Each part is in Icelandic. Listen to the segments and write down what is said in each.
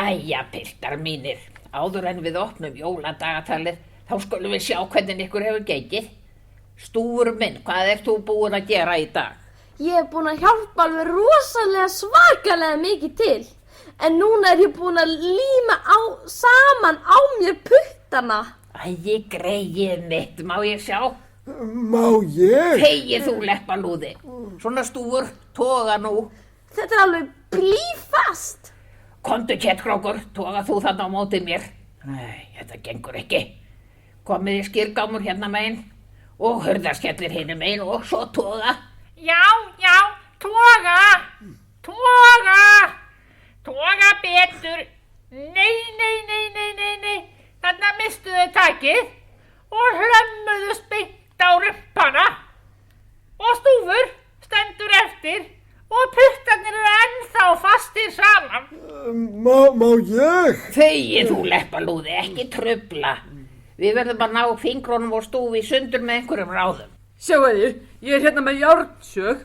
Jæja, piltar mínir, áður en við opnum jóladagatalið, þá skulum við sjá hvernig ykkur hefur gengið. Stúfur minn, hvað ert þú búin að gera í dag? Ég búin að hjálpa alveg rosalega svakalega mikið til. En núna ég búin að líma saman á mér puttana. Æi, greið mitt, má ég sjá? Má ég? Þegið þú leppalúði. Svona stúfur, toga nú. Þetta alveg blýfast. Komdu, Kettkrókur, toga þú þarna á móti mér. Nei, þetta gengur ekki. Komið í skýrgámur hérna megin og hurðarskellir hinum megin og svo toga. Já, toga. Toga betur. Nei. Þarna mistuðu takið og hlömmuðust beint á rumpana. Og stúfur stendur eftir og puttarnir eru ennþá fastir saman. Má ég? Þegið þú leppalúði, ekki trufla. Við verðum að ná fingrónum og stúfi í sundur með einhverjum ráðum. Sjáuði, ég hérna með járnsög.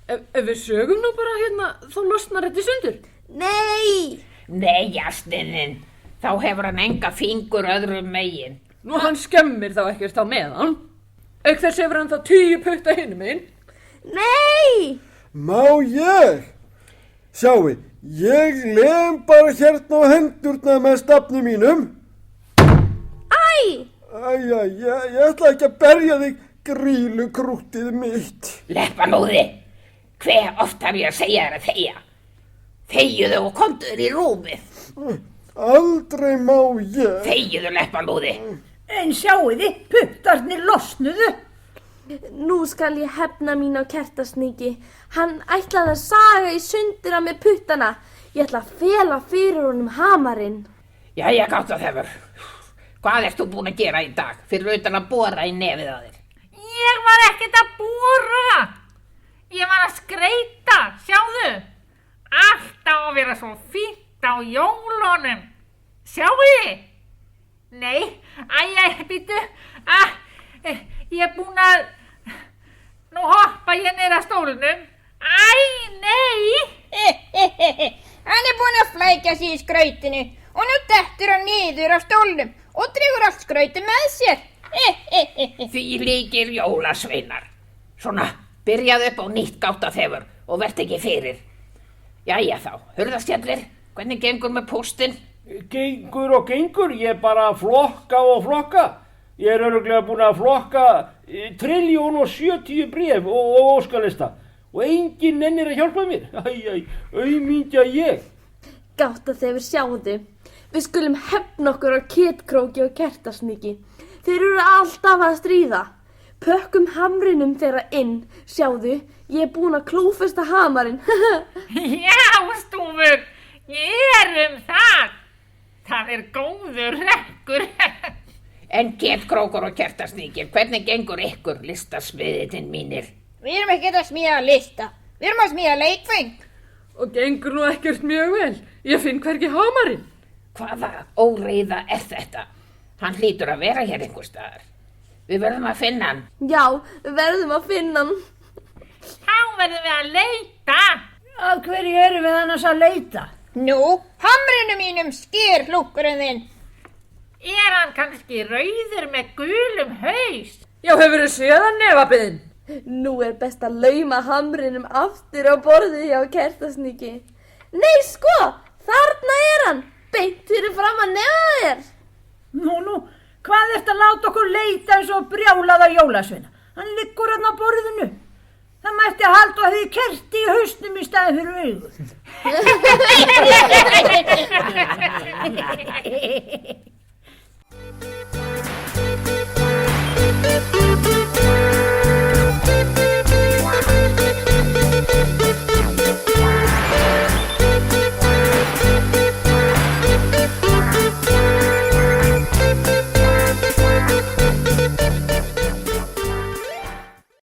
Ef við sögum nú bara hérna, þá losnar þetta í sundur. Nei! Nei, jasnininn, þá hefur hann enga fingur öðrum megin. Nú hann skemmir þá ekkert á meðan. Auk þess hefur hann þá 10 putta hinum megin. Nei! Má ég? Sjáu, ég lem bara hérna á hendurna með stafni mínum. Æ! Ég ætla ekki að berja þig, grýlukrúttið mitt. Leppalúði, hve oft har ég að segja þér að þegja? Þegiðu og komdu þér í rúmið. Aldrei má ég. Þegiðu, leppalúði. En sjáiði, puttarnir losnuðu. Nú skal ég hefna mín á Kertasníki. Hann ætlaði að saga í sundina með puttana. Ég ætla að fela fyrir honum hamarinn. Jæja, gáttaþefur. Hvað ert þú búin að gera í dag fyrir utan að bora í nefið á þér? Ég var ekkert að bora. Ég var að skreita, sjáðu. Allt á að vera svo fínt á jólunum. Sjáiði? Nei, býttu. Ég er búin að... Nú hoppa ég niður að stólnum. Nei. Hann er búin að flækja sig í skrautinu og nú dettur hann niður af stólnum og dregur allt skrautin með sér. Því líkir jólasveinar. Svona, byrjaðu upp á nýtt gáttaþefur og verð ekki fyrir. Jæja þá, hurðaskjallir, hvernig gengur með póstinn? Gengur og gengur, ég bara flokka og flokka. Ég er örugglega búin að flokka 1.070 bréf og óskalista og enginn nennir að hjálpa mér. Auðmýndja ég. Gáttaþefur, sjáðu. Við skulum hefna okkur á Kettkróki og Kertasníki. Þeir eru alltaf að stríða. Pökkum hamrinum þeirra inn. Sjáðu, ég er búin að klófesta hamarinn. Já, stúfur, ég er það. Það er góður rekkur. En Kettkrókur og Kertasníkir, hvernig gengur ykkur listasmiðirnir mínir? Við erum ekkert að smíða lista. Við erum að smíða leikfeng. Og gengur nú ekkert mjög vel. Ég finn hvergi hamarinn. Hvaða óreiða er þetta? Hann hlýtur að vera hér einhvers staðar. Við verðum að finna hann. Já, við verðum að finna hann. Þá verðum við að leita. Af hverju erum við annars að leita? Nú, hamrinu mínum sker hlúkurinn þinn. Er hann kannski rauður með gulum haus? Já, hefurðu séð hann nefabiðinn? Nú er best að lauma hamrinum aftur á borðið hjá Kertasníki. Nei, sko, þarna er hann. Beint fyrir fram að nefa þér. Nú, hvað ertu að láta okkur leita eins og brjálaða jólasveina? Hann liggur hann á borðinu. Það mætti að halda að þið kerti í hausnum í staði fyrir augun.